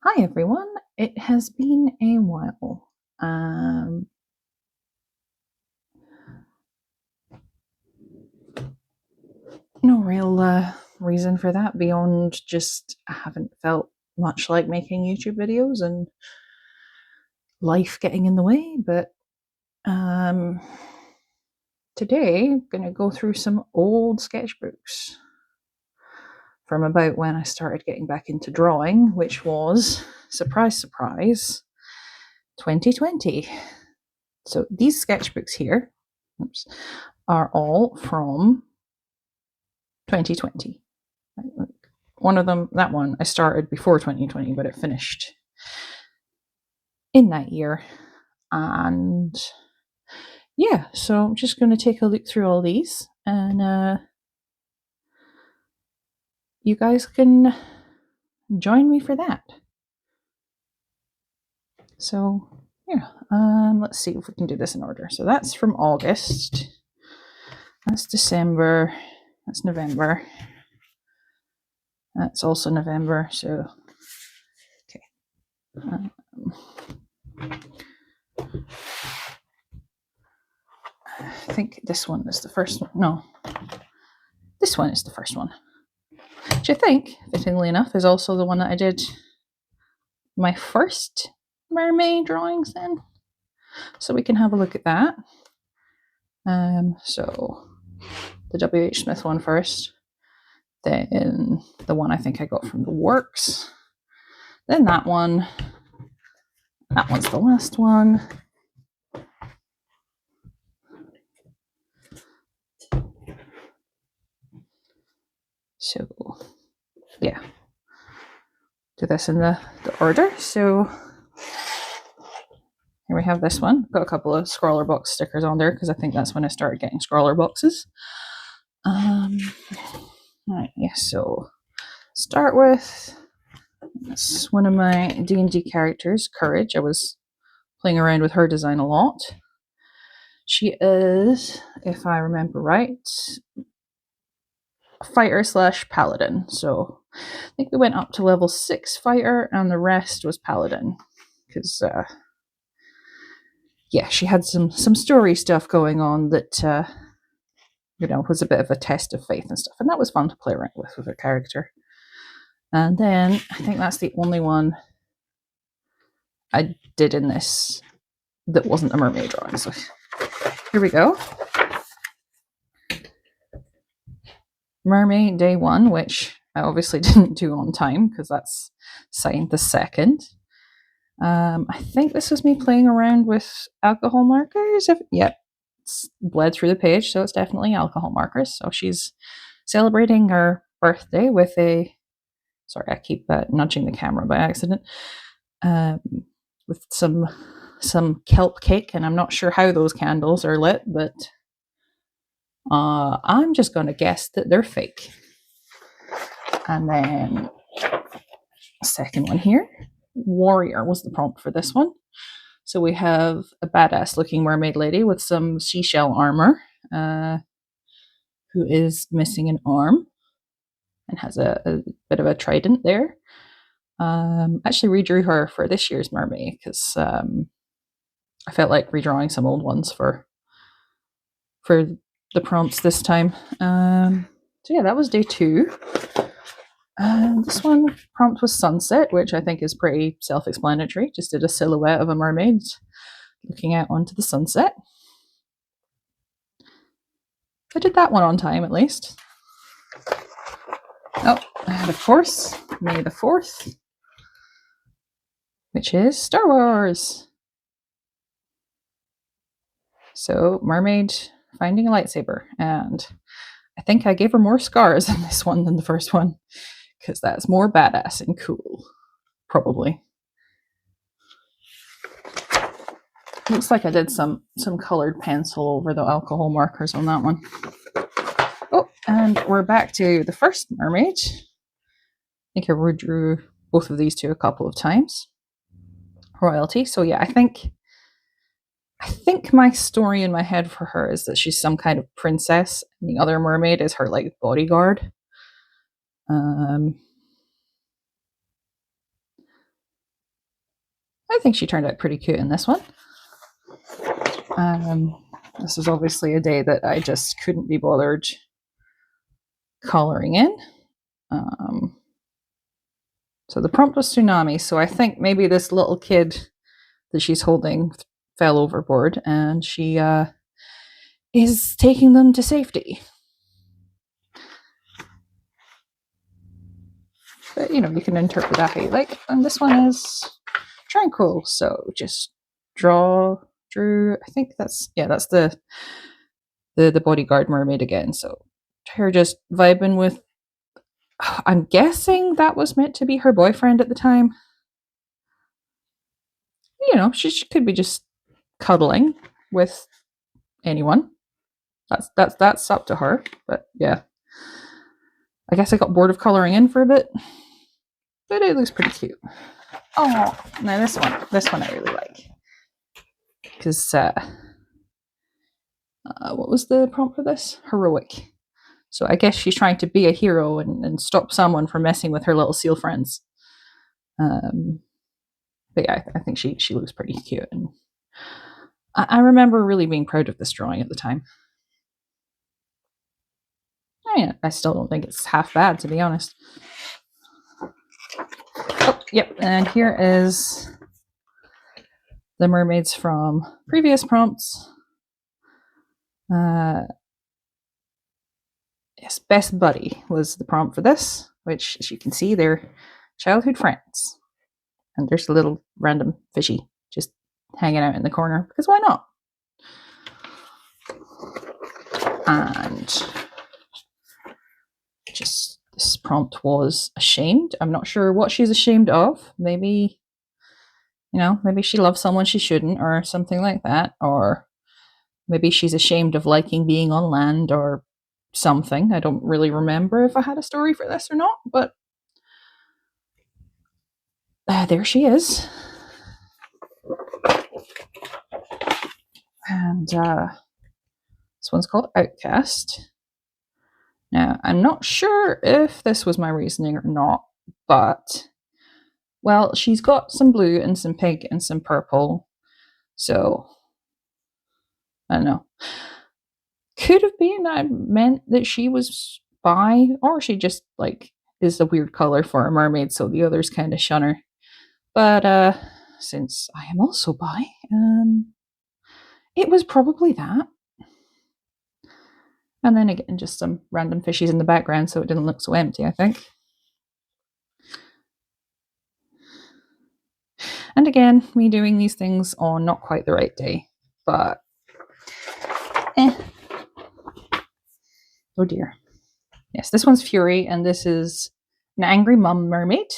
Hi everyone, it has been a while. No real reason for that beyond just I haven't felt much like making YouTube videos and life getting in the way, but today I'm going to go through some old sketchbooks from about when I started getting back into drawing, which was, surprise, surprise, 2020. So these sketchbooks here are all from 2020. One of them, that one, I started before 2020, but it finished in that year. And yeah, so I'm just going to take a look through all these, and you guys can join me for that. So yeah, let's see if we can do this in order. So that's from August, that's December, that's November, that's also November. So okay. I think this one is the first one. No, this one is the first one. Which I think, fittingly enough, is also the one that I did my first mermaid drawings in. So we can have a look at that. So the W.H. Smith one first, then the one I think I got from the works, then that one. That one's the last one. So yeah, do this in the order. So here we have this one. Got a couple of scrawler box stickers on there because I think that's when I started getting scrawler boxes. Right, yeah, so start with this one of my D&D characters, Courage. I was playing around with her design a lot. She is, if I remember right, a fighter / paladin. So I think we went up to level 6 fighter and the rest was paladin. Because, yeah, she had some story stuff going on that, was a bit of a test of faith and stuff. And that was fun to play around with her character. And then I think that's the only one I did in this that wasn't a mermaid drawing. So here we go. Mermaid Day 1, which I obviously didn't do on time because that's signed the 2nd. I think this was me playing around with alcohol markers. Yep, it's bled through the page, so it's definitely alcohol markers. So she's celebrating her birthday with a... Sorry, I keep nudging the camera by accident. With some kelp cake, and I'm not sure how those candles are lit, but I'm just going to guess that they're fake. And then second one here, warrior was the prompt for this one. So we have a badass looking mermaid lady with some seashell armor, who is missing an arm and has a bit of a trident there. Actually redrew her for this year's mermaid because I felt like redrawing some old ones for the prompts this time. So yeah, that was day 2. This one prompt was sunset, which I think is pretty self-explanatory. Just did a silhouette of a mermaid looking out onto the sunset. I did that one on time at least. Oh, and of course, May the 4th, which is Star Wars. So mermaid finding a lightsaber, and I think I gave her more scars in this one than the first one because that's more badass and cool, probably. Looks like I did some colored pencil over the alcohol markers on that one. Oh, and we're back to the first mermaid. I think I redrew both of these two a couple of times. Royalty. So yeah, I think my story in my head for her is that she's some kind of princess, and the other mermaid is her like bodyguard. I think she turned out pretty cute in this one. This is obviously a day that I just couldn't be bothered coloring in. So the prompt was tsunami, so I think maybe this little kid that she's holding fell overboard and she is taking them to safety. But you know, you can interpret that how you like. And this one is tranquil, so just drew. I think that's the bodyguard mermaid again. So her just vibing with. I'm guessing that was meant to be her boyfriend at the time. You know, she could be just cuddling with anyone. That's up to her. But yeah, I guess I got bored of coloring in for a bit, but it looks pretty cute. Oh, now this one I really like because what was the prompt for this? Heroic. So I guess she's trying to be a hero and stop someone from messing with her little seal friends. But yeah, I think she looks pretty cute, and I remember really being proud of this drawing at the time. I still don't think it's half bad, to be honest. Oh, yep, and here is the mermaids from previous prompts. Yes, best buddy was the prompt for this, which, as you can see, they're childhood friends. And there's a little random fishy just hanging out in the corner, because why not? And just this prompt was ashamed. I'm not sure what she's ashamed of. Maybe, maybe she loves someone she shouldn't, or something like that. Or maybe she's ashamed of liking being on land, or something. I don't really remember if I had a story for this or not, but there she is. And this one's called Outcast. Now, I'm not sure if this was my reasoning or not, but, well, she's got some blue and some pink and some purple, so I don't know. Could have been I meant that she was bi, or she just, is a weird color for a mermaid, so the others kind of shun her. But, since I am also bi, it was probably that. And then again, just some random fishies in the background so it didn't look so empty, I think. And again, me doing these things on not quite the right day, but oh dear. Yes, this one's Fury, and this is an angry mum mermaid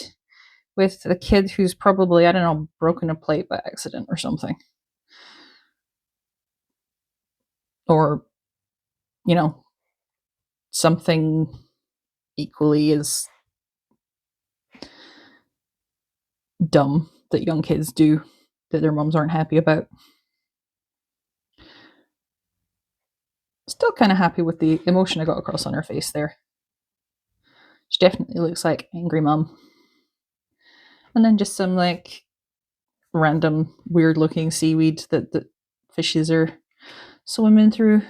with a kid who's probably, I don't know, broken a plate by accident or something. Or, something equally as dumb that young kids do that their mums aren't happy about. Still kind of happy with the emotion I got across on her face there. She definitely looks like angry mum. And then just some random weird looking seaweed that fishes are swimming through.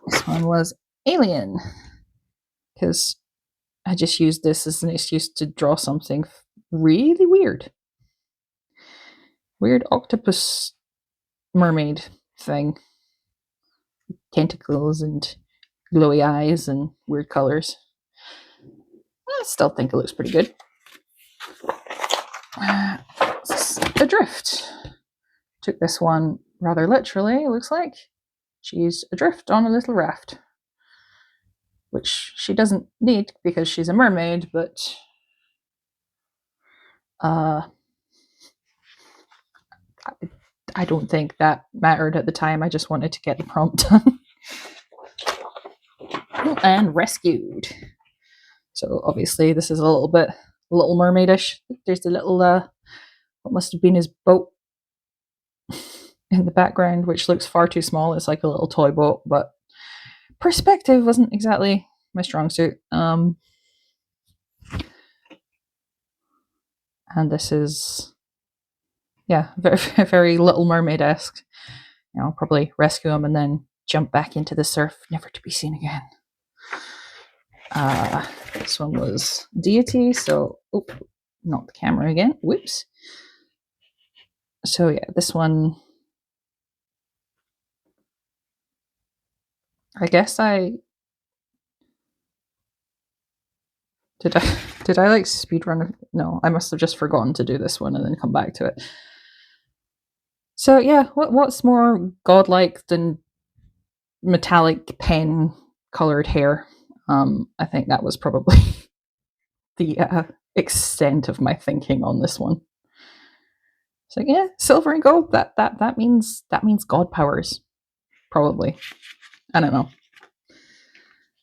This one was Alien, because I just used this as an excuse to draw something really weird. Weird octopus mermaid thing. Tentacles and glowy eyes and weird colors. I still think it looks pretty good. Adrift. Took this one rather literally, it looks like. She's adrift on a little raft, which she doesn't need because she's a mermaid, but I don't think that mattered at the time. I just wanted to get the prompt done. And rescued. So obviously this is a little mermaidish. There's a little what must have been his boat in the background, which looks far too small. It's like a little toy boat, but perspective wasn't exactly my strong suit. And this is, yeah, very, very Little Mermaid-esque. You know, probably rescue him and then jump back into the surf, never to be seen again. This one was Deity, so, oh, not the camera again, whoops. So yeah, this one, I guess did I like speedrun? No, I must have just forgotten to do this one and then come back to it. So yeah, what's more godlike than metallic pen colored hair? I think that was probably the extent of my thinking on this one. So yeah, silver and gold. That means god powers, probably. I don't know.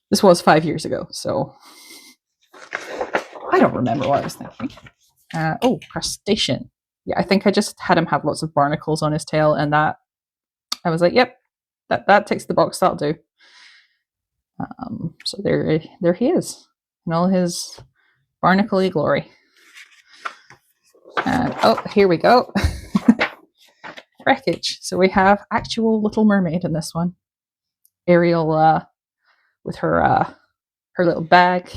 This was 5 years ago, so I don't remember what I was thinking. Oh, crustacean. Yeah, I think I just had him have lots of barnacles on his tail, and that I was like, yep, that ticks the box. That'll do. So there he is in all his barnacle-y glory. And oh, here we go. Wreckage. So we have actual Little Mermaid in this one. Ariel with her little bag.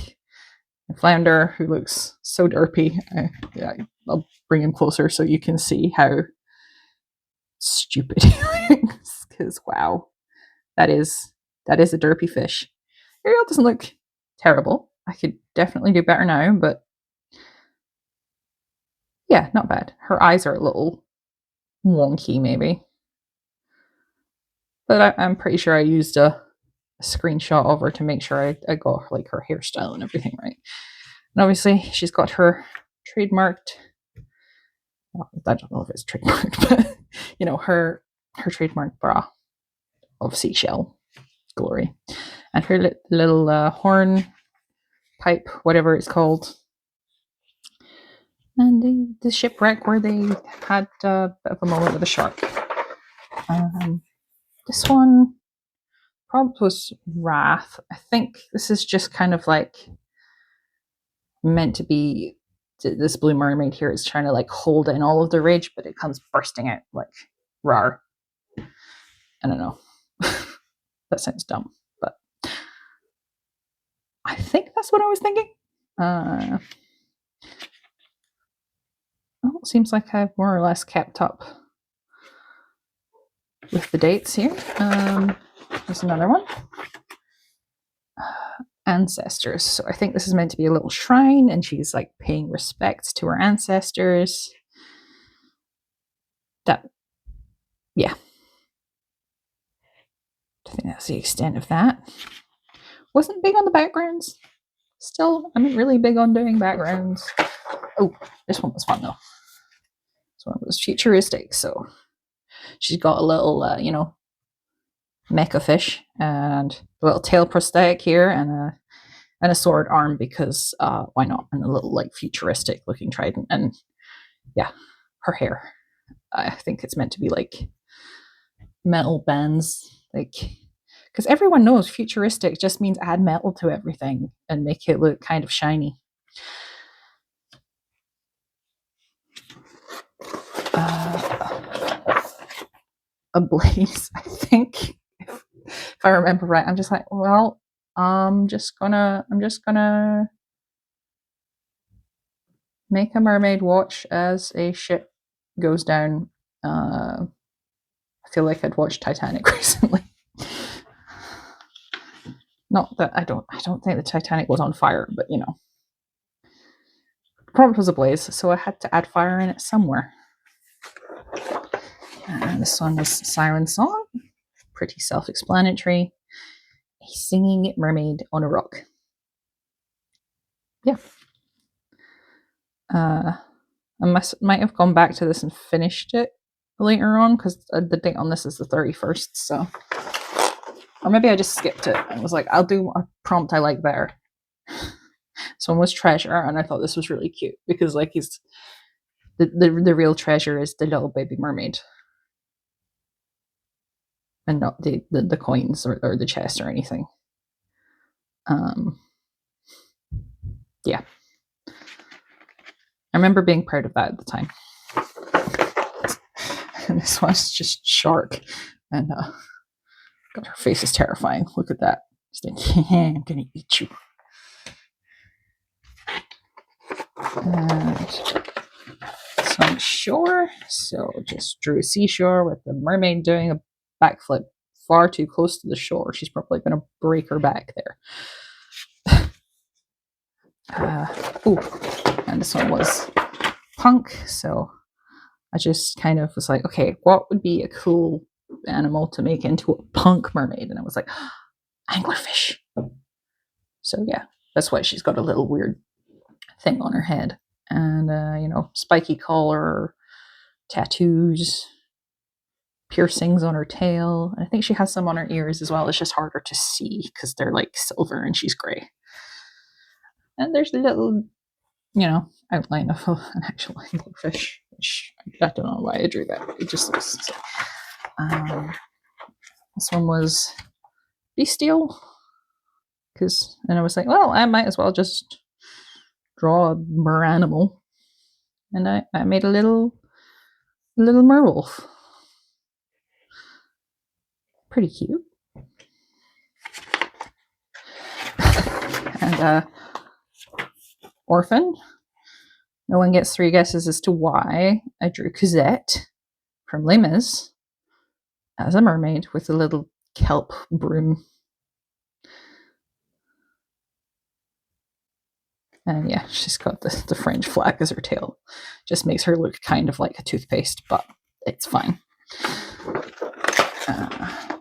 And Flounder, who looks so derpy. Yeah, I'll bring him closer so you can see how stupid he looks. Because wow, that is a derpy fish. Ariel doesn't look terrible. I could definitely do better now, but yeah, not bad. Her eyes are a little wonky, maybe. But I'm pretty sure I used a screenshot of her to make sure I got like her hairstyle and everything right. And obviously, she's got her trademarked. Well, I don't know if it's trademarked, but you know her trademark bra of seashell glory, and her little horn pipe, whatever it's called. And the shipwreck where they had a bit of a moment with a shark. This one prompt was Wrath. I think this is just kind of like meant to be, this blue mermaid here is trying to like hold in all of the rage, but it comes bursting out like rawr. I don't know. That sounds dumb, but I think that's what I was thinking. Well, it seems like I've more or less kept up with the dates here. There's another one. Ancestors. So I think this is meant to be a little shrine, and she's like paying respects to her ancestors. Yeah. I think that's the extent of that. Wasn't big on the backgrounds. Still, I'm really big on doing backgrounds. Oh, this one was fun though. This one was futuristic, so she's got a little, mecha fish and a little tail prosthetic here and a sword arm because why not? And a little like futuristic looking trident, and yeah, her hair. I think it's meant to be like metal bands, like because everyone knows futuristic just means add metal to everything and make it look kind of shiny. Ablaze, I think, if I remember right. I'm just like, well, I'm just gonna make a mermaid watch as a ship goes down. I feel like I'd watched Titanic recently. Not that I don't think the Titanic was on fire, but you know, the prompt was ablaze, so I had to add fire in it somewhere. This one was Siren Song, pretty self-explanatory. A singing mermaid on a rock. Yeah. I might have gone back to this and finished it later on because the date on this is the 31st. So, or maybe I just skipped it and was like, I'll do a prompt I like better. This one was Treasure, and I thought this was really cute because like he's the real treasure is the little baby mermaid, and not the coins or the chest or anything. Yeah. remember being proud of that at the time. And this one's just shark, and God, her face is terrifying. Look at that. She's like, I'm gonna eat you. And some shore, so just drew a seashore with the mermaid doing a backflip far too close to the shore. She's probably going to break her back there. And this one was punk, so I just kind of was like, okay, what would be a cool animal to make into a punk mermaid? And I was like, anglerfish. So yeah, that's why she's got a little weird thing on her head, and spiky collar, tattoos, piercings on her tail, and I think she has some on her ears as well. It's just harder to see because they're like silver and she's grey. And there's a little, outline of an actual anglerfish, which I don't know why I drew that. It just looks. This one was bestial, and I was like, well, I might as well just draw a mer animal, and I made a little merwolf. Pretty cute. And orphan. No one gets 3 guesses as to why I drew Cosette from Les Mis as a mermaid with a little kelp broom. And yeah, she's got the French flag as her tail. Just makes her look kind of like a toothpaste, but it's fine.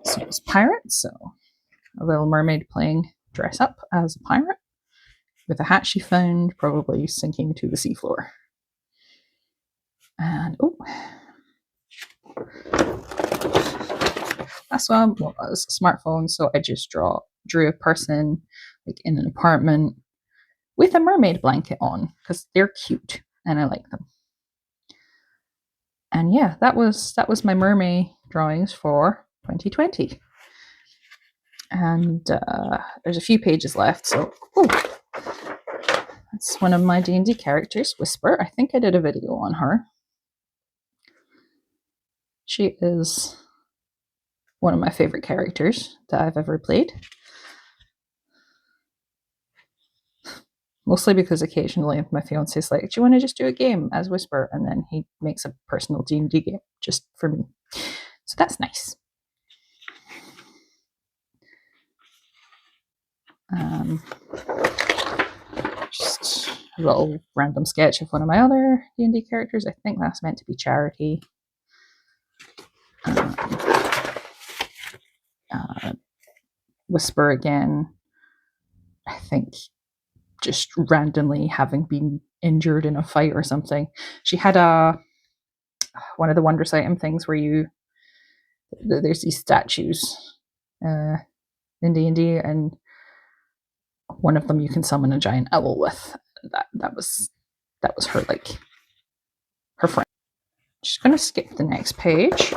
So it's pirate, so a little mermaid playing dress up as a pirate with a hat she found, probably sinking to the seafloor. And last one was a smartphone, so I just drew a person like in an apartment with a mermaid blanket on because they're cute and I like them. And yeah, that was my mermaid drawings for 2020. And there's a few pages left, so that's one of my D&D characters, Whisper. I think I did a video on her. She is one of my favorite characters that I've ever played. Mostly because occasionally my fiance's like, do you want to just do a game as Whisper? And then he makes a personal D&D game just for me. So that's nice. Just a little random sketch of one of my other D&D characters. I think that's meant to be Charity. Whisper again. I think just randomly having been injured in a fight or something. She had one of the Wondrous Item things where there's these statues in D&D, and one of them you can summon a giant owl with. That was her, like, her friend. Just gonna skip the next page.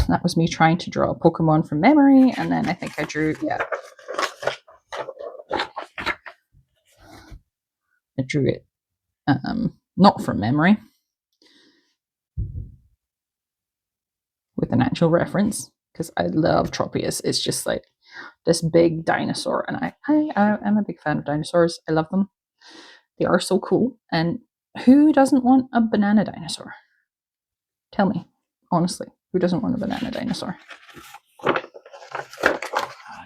That was me trying to draw a Pokemon from memory, and then I think I drew it not from memory, with an actual reference, because I love Tropius. It's just like this big dinosaur, and I'm a big fan of dinosaurs. I love them. They are so cool, and who doesn't want a banana dinosaur? Tell me, honestly, who doesn't want a banana dinosaur?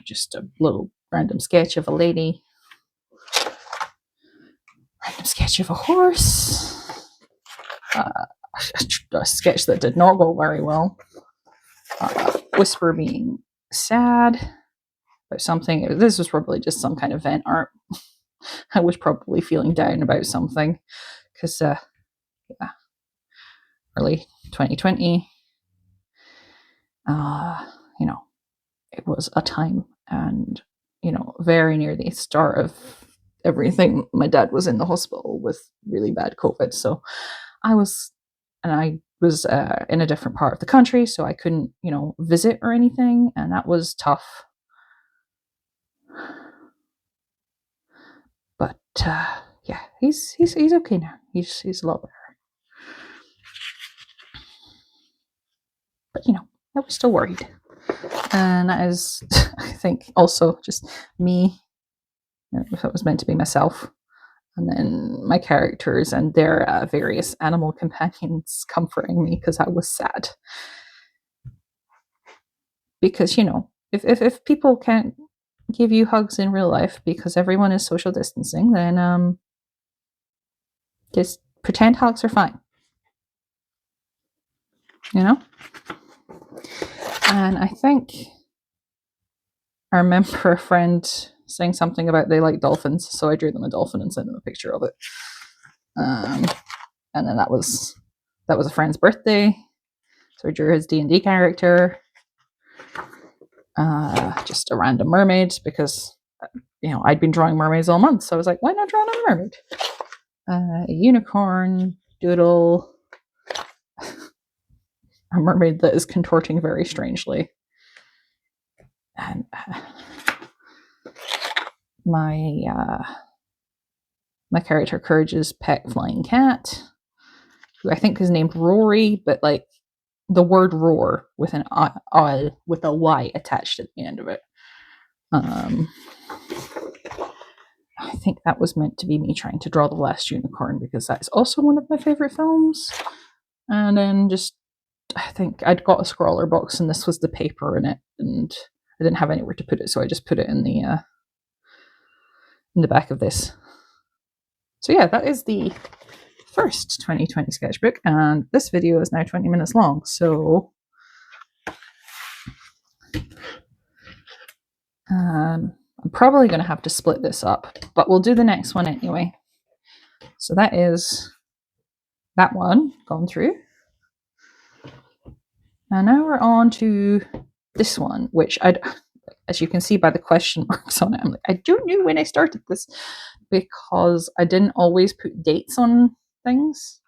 Just a little random sketch of a lady. Random sketch of a horse. A sketch that did not go very well. Whisper being sad about something. This was probably just some kind of vent art. I was probably feeling down about something because, early 2020, it was a time, and, very near the start of everything, my dad was in the hospital with really bad COVID. So I was in a different part of the country, so I couldn't, visit or anything, and that was tough. But he's okay now. He's a lot better. But I was still worried. And that is, I think, also just me. If it was meant to be myself. And then my characters and their various animal companions comforting me because I was sad. Because, if people can't give you hugs in real life because everyone is social distancing, then just pretend hugs are fine. And I think I remember a friend saying something about they like dolphins, so I drew them a dolphin and sent them a picture of it. And then that was a friend's birthday, so I drew his D&D character. Just a random mermaid because I'd been drawing mermaids all month, so I was like, why not draw another mermaid? A unicorn, doodle, a mermaid that is contorting very strangely, and my character Courage's pet flying cat, who I think is named Rory, but like the word roar with an I with a Y attached at the end of it. I think that was meant to be me trying to draw The Last Unicorn because that is also one of my favorite films. And then I think I'd got a scrawler box and this was the paper in it, and I didn't have anywhere to put it, so I just put it in the back of this. So yeah, that is the first 2020 sketchbook, and this video is now 20 minutes long, so I'm probably going to have to split this up, but we'll do the next one anyway. So that is that one gone through. And now we're on to this one, which as you can see by the question marks on it, I'm like, I don't know when I started this because I didn't always put dates on things.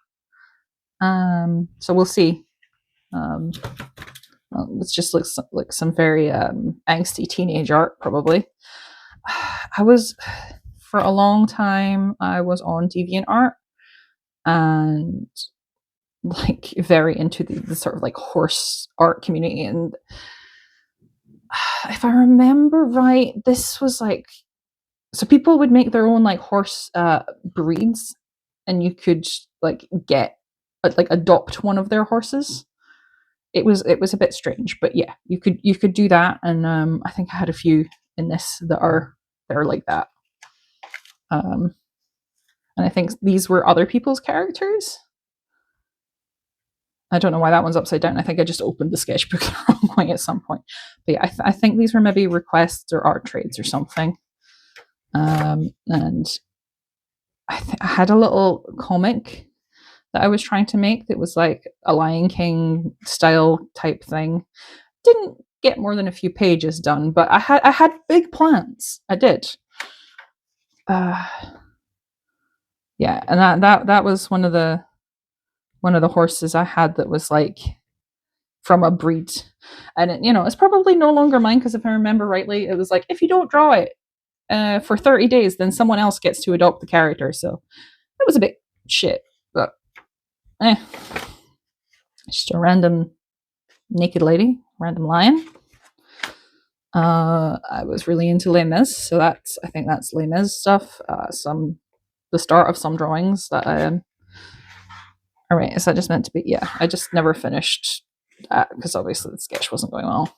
So we'll see. It just looks like some very angsty teenage art, probably. For a long time, I was on DeviantArt and like very into the sort of like horse art community. And if I remember right, this was like, so people would make their own like horse breeds, and you could like get like adopt one of their horses. It was a bit strange, but yeah, you could do that, and I think I had a few in this that are like that. And I think these were other people's characters. I don't know why that one's upside down. I think I just opened the sketchbook the wrong way at some point. But yeah, I think these were maybe requests or art trades or something. And I had a little comic that I was trying to make that was like a Lion King style type thing. Didn't get more than a few pages done, but I had big plans. I did. Yeah, and that was one of the horses I had that was like from a breed, and it's probably no longer mine because if I remember rightly, it was like if you don't draw it for 30 days, then someone else gets to adopt the character. So it was a bit shit, but just a random naked lady, random lion. I was really into Les Mis, so I think that's Les Mis stuff. The start of some drawings that I am. All right, is that just meant to be? Yeah, I just never finished that because obviously the sketch wasn't going well.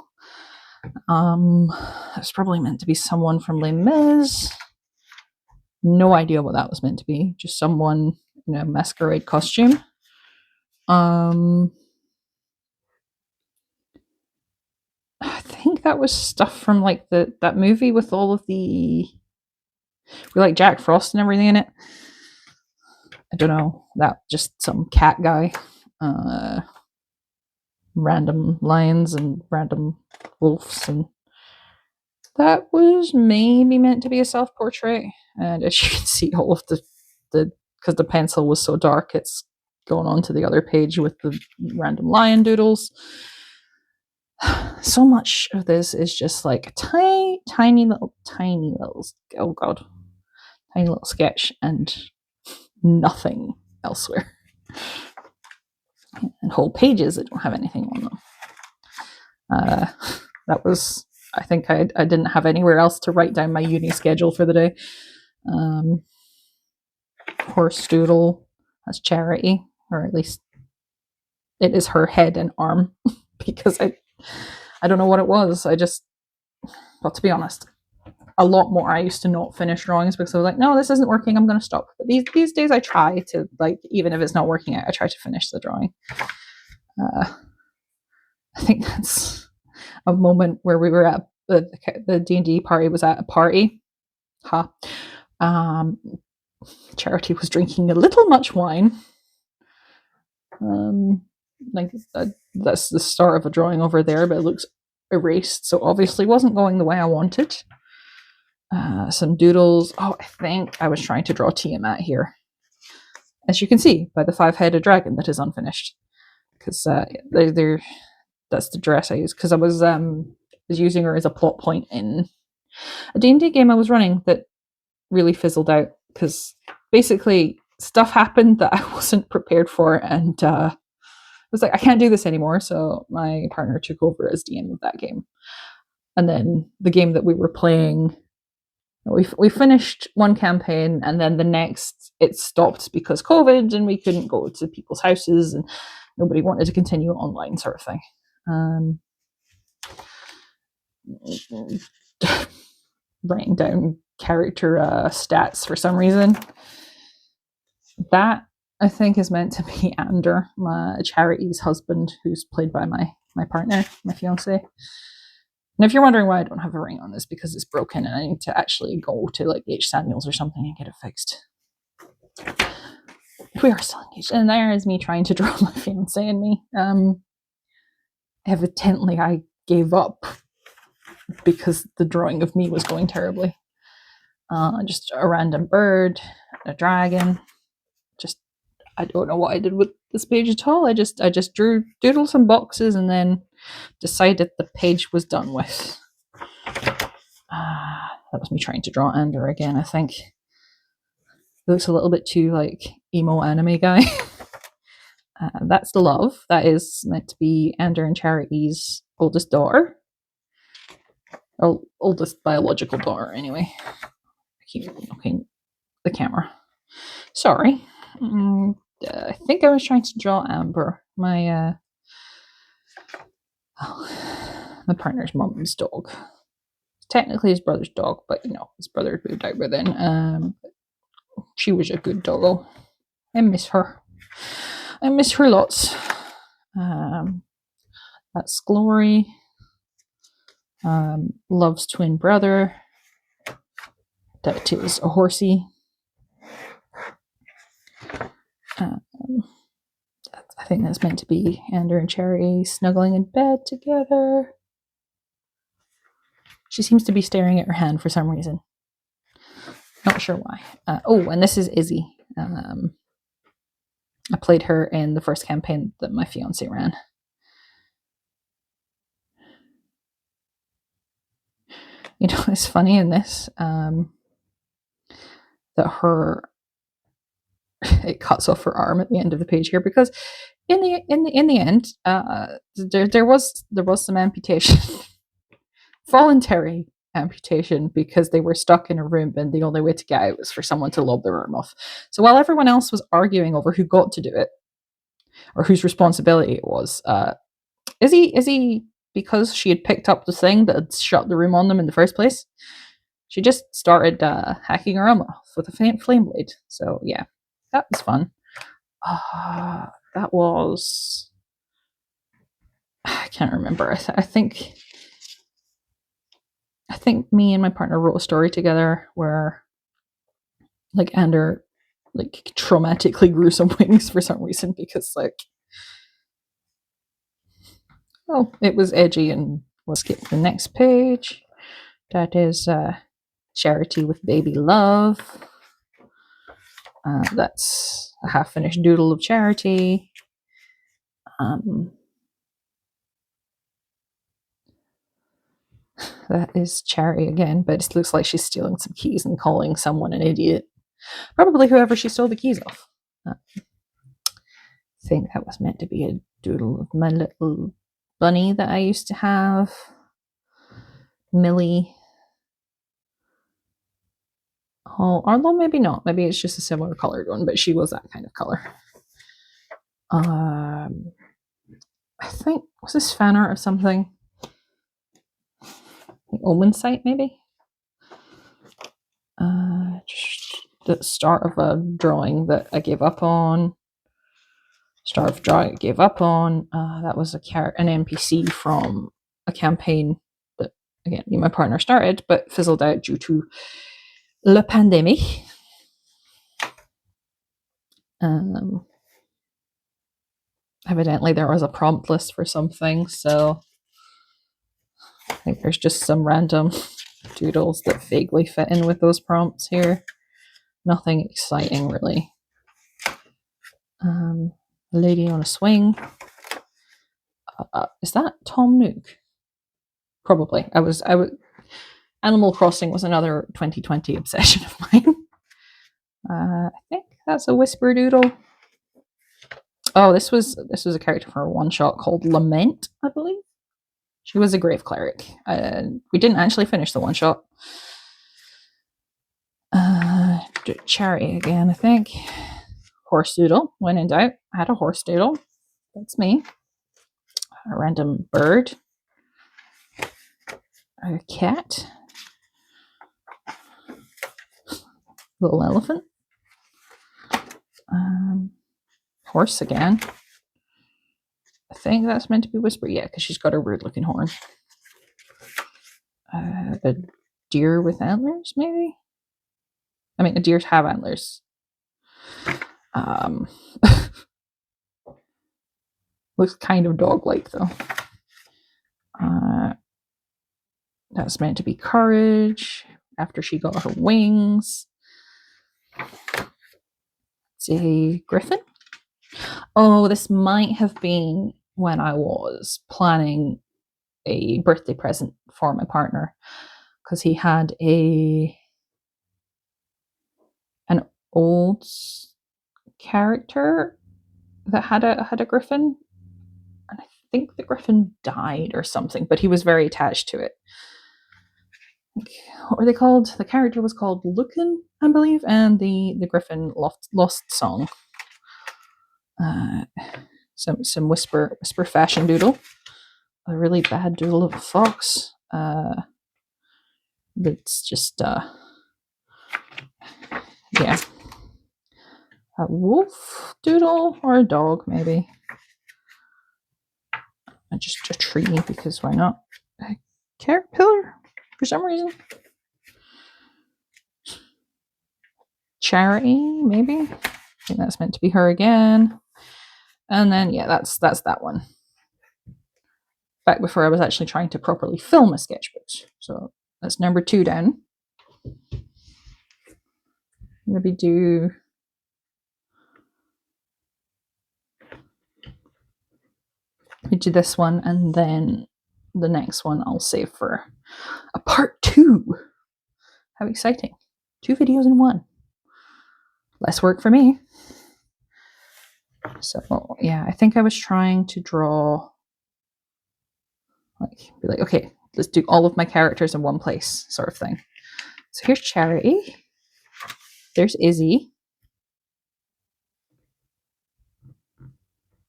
It's probably meant to be someone from Les Mis. No idea what that was meant to be. Just someone in a masquerade costume. I think that was stuff from like that movie with all of we like Jack Frost and everything in it. I don't know. That just some cat guy. Random lions and random wolves, and that was maybe meant to be a self-portrait. And as you can see, all of the because the pencil was so dark, it's going on to the other page with the random lion doodles. So much of this is just like tiny little oh god, tiny little sketch, and nothing elsewhere. And whole pages that don't have anything on them. That was, I think I didn't have anywhere else to write down my uni schedule for the day. Horse doodle, that's Charity, or at least it is her head and arm, because I don't know what it was. Well, to be honest, a lot more I used to not finish drawings because I was like, no, this isn't working, I'm going to stop. But these days I try to, like, even if it's not working, I try to finish the drawing. I think that's a moment where we were at the D&D party was at a party. Charity was drinking a little much wine. Like that's the start of a drawing over there, but it looks erased, so obviously wasn't going the way I wanted. Some doodles. Oh, I think I was trying to draw Tiamat here, as you can see by the 5-headed dragon that is unfinished, because that's the dress I used, because I was using her as a plot point in a D&D game I was running that really fizzled out, because basically stuff happened that I wasn't prepared for, and I was like, I can't do this anymore. So my partner took over as DM of that game, and then the game that we were playing, we finished one campaign, and then the next it stopped because COVID, and we couldn't go to people's houses, and nobody wanted to continue online, sort of thing. Writing down character stats for some reason. That I think is meant to be Ander, my Charity's husband, who's played by my partner, my fiance. And if you're wondering why I don't have a ring on this, because it's broken and I need to actually go to like H. Samuels or something and get it fixed. We are still engaged. And there is me trying to draw my fiance and me. Evidently I gave up because the drawing of me was going terribly. Just a random bird, a dragon. Just, I don't know what I did with this page at all. I just doodled some boxes and then decided the page was done with. That was me trying to draw Ander again, I think. It looks a little bit too like emo anime guy. That's the love. That is meant to be Ander and Charity's oldest daughter. Or oldest biological daughter, anyway. I keep looking the camera. Sorry. I think I was trying to draw Amber, my partner's mom's dog. Technically his brother's dog, but his brother moved out by then. She was a good doggo. I miss her. I miss her lots. That's Glory. Love's twin brother. That is a horsey. I think that's meant to be Ander and Cherry snuggling in bed together. She seems to be staring at her hand for some reason. Not sure why. And this is Izzy. I played her in the first campaign that my fiance ran. It's funny in this that it cuts off her arm at the end of the page here, because in the end, there was some amputation, voluntary amputation, because they were stuck in a room and the only way to get out was for someone to lob their arm off. So while everyone else was arguing over who got to do it or whose responsibility it was, Izzy, because she had picked up the thing that had shut the room on them in the first place, she just started hacking her arm off with a flame blade. So yeah, that was fun. That was, I can't remember. I think me and my partner wrote a story together where like Ander like traumatically grew some wings for some reason, because it was edgy. And we'll skip the next page. That is Charity with baby Love. That's a half-finished doodle of Charity. That is Charity again, but it looks like she's stealing some keys and calling someone an idiot. Probably whoever she stole the keys off. I think that was meant to be a doodle of my little bunny that I used to have. Millie. Oh, although maybe not. Maybe it's just a similar colored one, but she was that kind of color. I think, was this fan art of something? The Omen site, maybe? Just the start of a drawing that I gave up on. Start of drawing I gave up on. That was an NPC from a campaign that, again, me and my partner started, but fizzled out due to la pandemic. Evidently there was a prompt list for something, so I think there's just some random doodles that vaguely fit in with those prompts here. Nothing exciting, really. A lady on a swing. Is that Tom Nook? Probably. I was. Animal Crossing was another 2020 obsession of mine. I think that's a Whisper Doodle. Oh, this was a character for a one shot called Lament, I believe. She was a grave cleric. We didn't actually finish the one shot. Charity again, I think. Horse doodle. When in doubt, I had a horse doodle. That's me. A random bird. A cat. Little elephant. Horse again. I think that's meant to be Whisper. Yeah, because she's got a weird looking horn. A deer with antlers, maybe? I mean, deers have antlers. Looks kind of dog-like, though. That's meant to be Courage after she got her wings. It's a griffin. Oh, this might have been when I was planning a birthday present for my partner, because he had an old character that had a griffin, and I think the griffin died or something, but he was very attached to it. What were they called? The character was called Lucan, I believe, and the griffin lost song. Some whisper fashion doodle. A really bad doodle of a fox. That's just yeah. A wolf doodle or a dog, maybe. And just a tree, because why not? A caterpillar for some reason. Charity, maybe. I think that's meant to be her again. And then yeah, that's that one. Back before I was actually trying to properly film a sketchbook. So that's number 2 down. Maybe do this one, and then the next one I'll save for a part 2. How exciting. 2 videos in one. Less work for me. So yeah, I think I was trying to draw, be like, okay, let's do all of my characters in one place, sort of thing. So here's Charity. There's Izzy.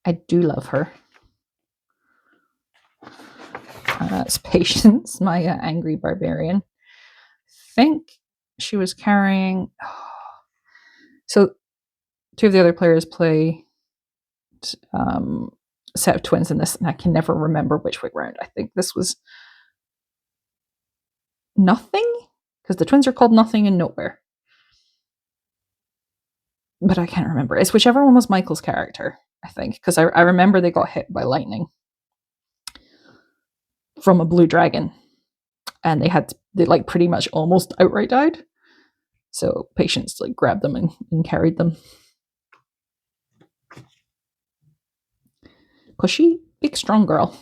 I do love her. That's Patience, my angry barbarian. I think she was carrying. So 2 of the other players play a set of twins in this, and I can never remember which way round. I think this was Nothing, because the twins are called Nothing and Nowhere. But I can't remember. It's whichever one was Michael's character, I think, because I remember they got hit by lightning from a blue dragon, and they like pretty much almost outright died. So Patience like grabbed them and carried them. Cause she big strong girl.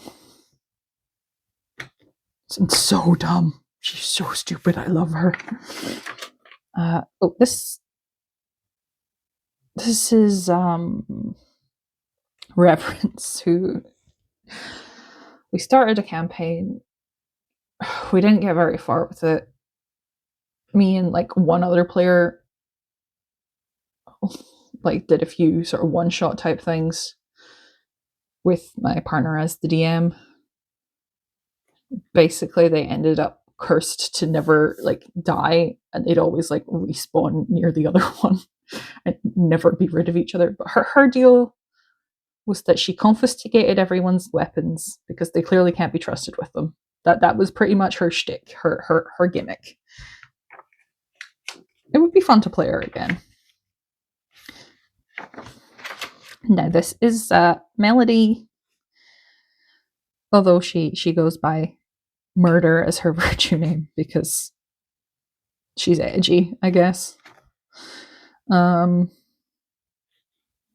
It's so dumb. She's so stupid. I love her. This This is Reverence, who we started a campaign. We didn't get very far with it. Me and like one other player like did a few sort of one-shot type things with my partner as the DM. Basically, they ended up cursed to never like die, and they'd always like respawn near the other one and never be rid of each other. But her deal was that she confiscated everyone's weapons because they clearly can't be trusted with them. That was pretty much her shtick, her gimmick. It would be fun to play her again. Now this is Melody, although she goes by Murder as her virtue name because she's edgy, I guess. But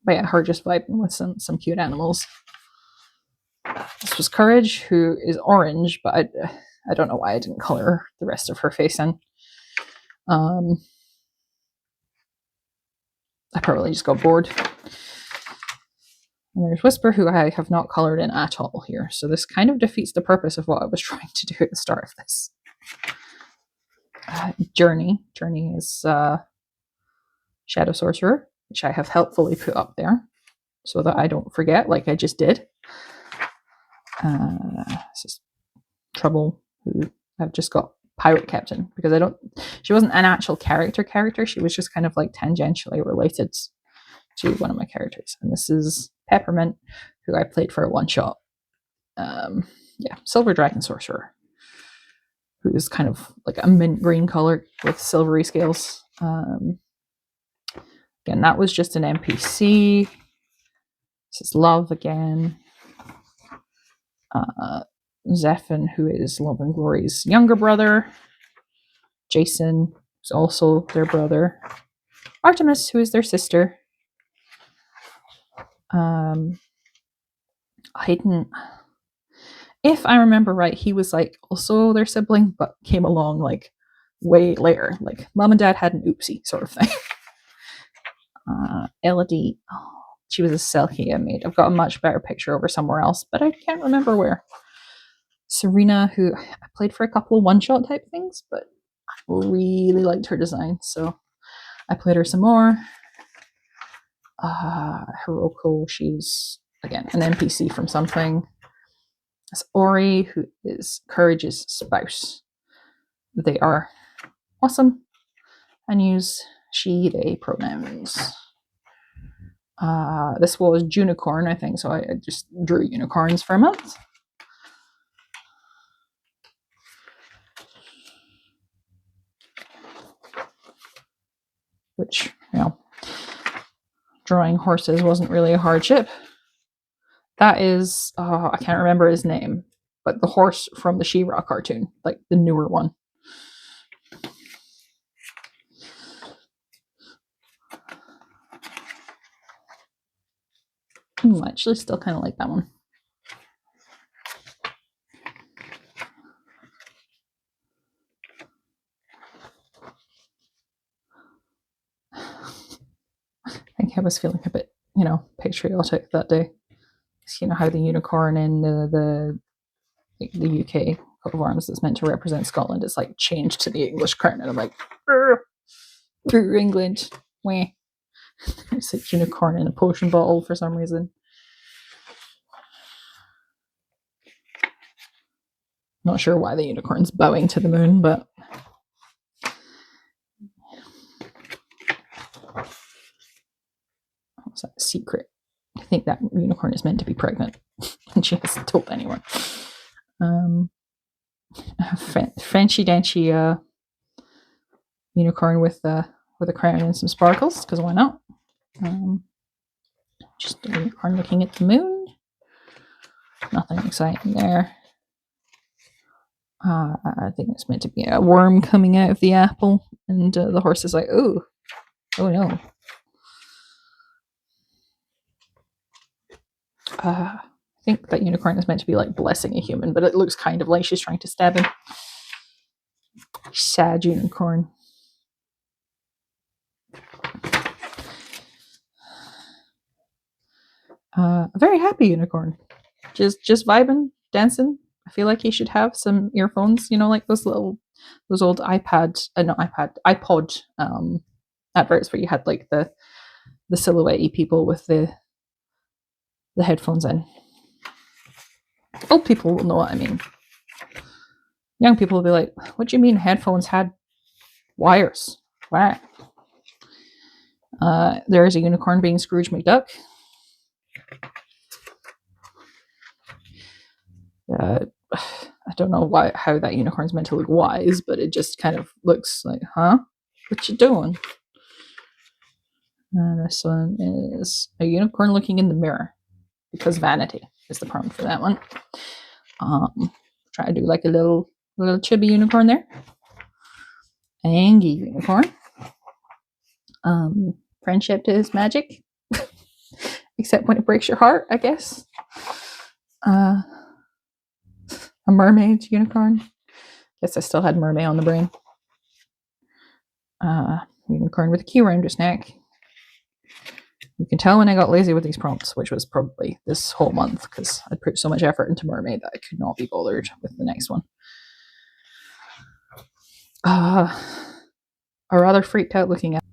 yeah, her just vibing with some cute animals. This was Courage, who is orange, but I don't know why I didn't color the rest of her face in. I probably just got bored. And there's Whisper, who I have not colored in at all here. So this kind of defeats the purpose of what I was trying to do at the start of this. Journey. Journey is Shadow Sorcerer, which I have helpfully put up there so that I don't forget like I just did. This is Trouble, who I've just got Pirate Captain because she wasn't an actual character. She was just kind of like tangentially related to one of my characters. And this is Peppermint, who I played for a one-shot. Silver Dragon Sorcerer, who is kind of like a mint green color with silvery scales. Again, that was just an NPC. This is Love again. Zephin, who is Love and Glory's younger brother. Jason, who's also their brother. Artemis, who is their sister. Hayden, if I remember right, he was like also their sibling, but came along like way later. Like mom and dad had an oopsie sort of thing. Elodie, she was a Selkie I made. I've got a much better picture over somewhere else, but I can't remember where. Serena, who I played for a couple of one-shot type things, but I really liked her design, so I played her some more. Hiroko, she's, again, an NPC from something. That's Ori, who is Courage's spouse. They are awesome and use she, they pronouns. This was Junicorn, I think, so I just drew unicorns for a month. Which, drawing horses wasn't really a hardship. That is, I can't remember his name, but the horse from the She-Ra cartoon, like the newer one. I actually still kind of like that one. I think I was feeling a bit, patriotic that day. You know how the unicorn in the UK coat of arms that's meant to represent Scotland is like changed to the English crown, and I'm like, through England, wah. It's a unicorn in a potion bottle for some reason. Not sure why the unicorn's bowing to the moon, but what's that secret? I think that unicorn is meant to be pregnant, and she hasn't told anyone. Frenchy danchy unicorn with a crown and some sparkles, because why not? Just a unicorn looking at the moon. Nothing exciting there. I think it's meant to be a worm coming out of the apple, and the horse is like, oh no. I think that unicorn is meant to be like blessing a human, but it looks kind of like she's trying to stab him. Sad unicorn. A very happy unicorn, just vibing, dancing. I feel like he should have some earphones, like those old not iPad, iPod adverts where you had like the silhouette people with the headphones in. Old people will know what I mean. Young people will be like, "What do you mean headphones had wires?" Why? There is a unicorn being Scrooge McDuck. I don't know how that unicorn's meant to look wise, but it just kind of looks like, huh? What you doing? This one is a unicorn looking in the mirror, because vanity is the prompt for that one. Try to do like a little chibi unicorn there. Angie unicorn. Friendship is magic, except when it breaks your heart, I guess. A mermaid unicorn. Guess I still had mermaid on the brain. Unicorn with a key around his neck. You can tell when I got lazy with these prompts, which was probably this whole month, because I'd put so much effort into mermaid that I could not be bothered with the next one. I rather freaked out looking at.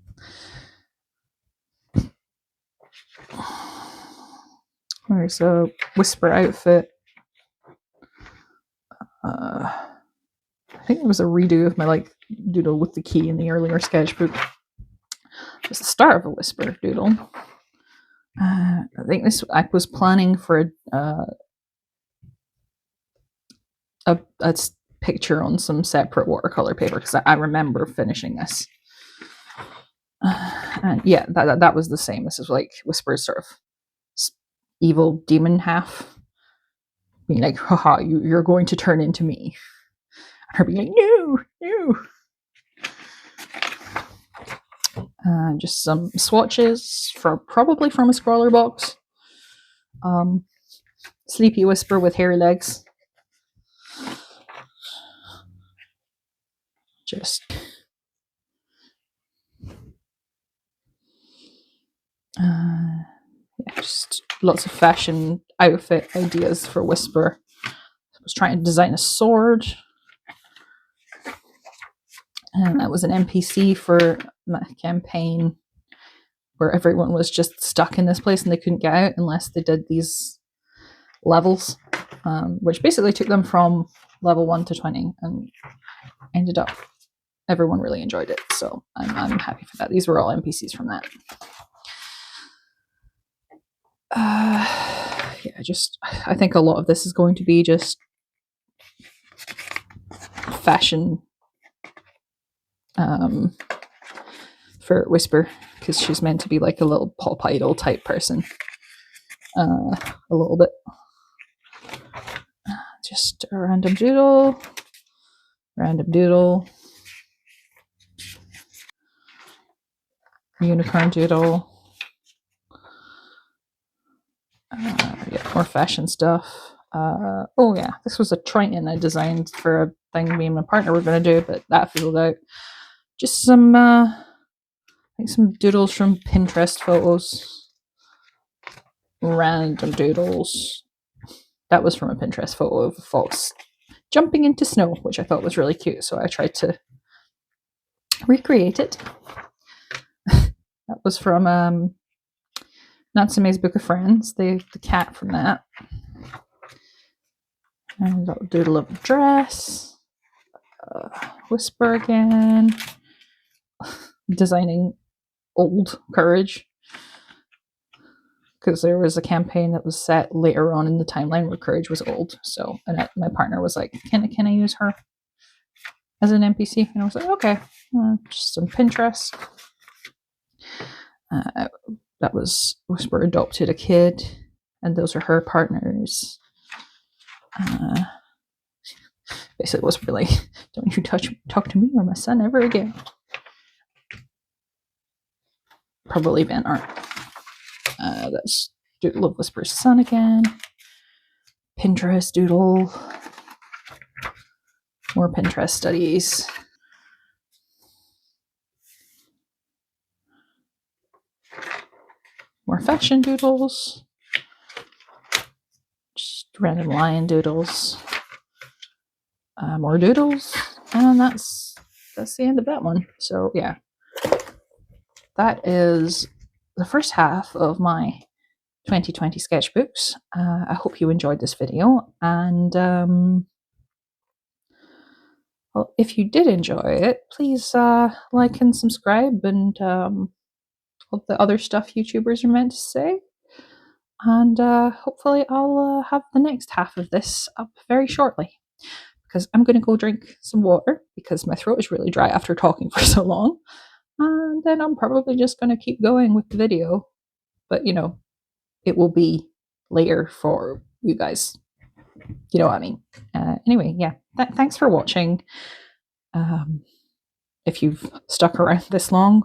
There's a Whisper outfit. I think it was a redo of my doodle with the key in the earlier sketchbook. It was the start of a Whisper doodle. I think I was planning for a picture on some separate watercolor paper, because I remember finishing this. And yeah, that was the same. This is like Whisper's sort of evil demon half, being like, haha, you're going to turn into me. And her being like, no. Just some swatches probably from a scrawler box. Sleepy Whisper with hairy legs. Just just lots of fashion outfit ideas for Whisper. I was trying to design a sword, and that was an NPC for my campaign where everyone was just stuck in this place and they couldn't get out unless they did these levels, which basically took them from level 1 to 20, and ended up everyone really enjoyed it, so I'm happy for that. These were all NPCs from that. I think a lot of this is going to be just fashion for Whisper, because she's meant to be like a little pop idol type person. A little bit. Just a random doodle. Unicorn doodle. More fashion stuff. This was a Triton I designed for a thing me and my partner were going to do, but that fizzled out. Just some doodles from Pinterest photos. Random doodles. That was from a Pinterest photo of a fox jumping into snow, which I thought was really cute, so I tried to recreate it. That was from Natsume's Book of Friends, the cat from that. And a doodle of a dress. Whisper again. Designing old Courage, because there was a campaign that was set later on in the timeline where Courage was old. So, and my partner was like, "Can I use her as an NPC?" And I was like, "Okay." Just some Pinterest. That was Whisper adopted a kid, and those are her partners. Basically, Whisper like, "Don't you talk to me or my son ever again." Probably van art. That's doodle of Whisper's son again. Pinterest doodle. More Pinterest studies. More fashion doodles. random lion doodles, more doodles, and that's the end of that one. So yeah, that is the first half of my 2020 sketchbooks. I hope you enjoyed this video, and well, if you did enjoy it, please like and subscribe, and all the other stuff YouTubers are meant to say. And hopefully I'll have the next half of this up very shortly, because I'm going to go drink some water because my throat is really dry after talking for so long. And then I'm probably just going to keep going with the video. But, you know, it will be later for you guys. You know what I mean? Anyway, yeah. Thanks for watching. If you've stuck around this long,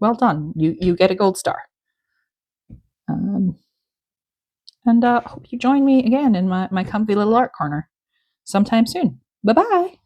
well done. You get a gold star. And hope you join me again in my comfy little art corner sometime soon. Bye-bye.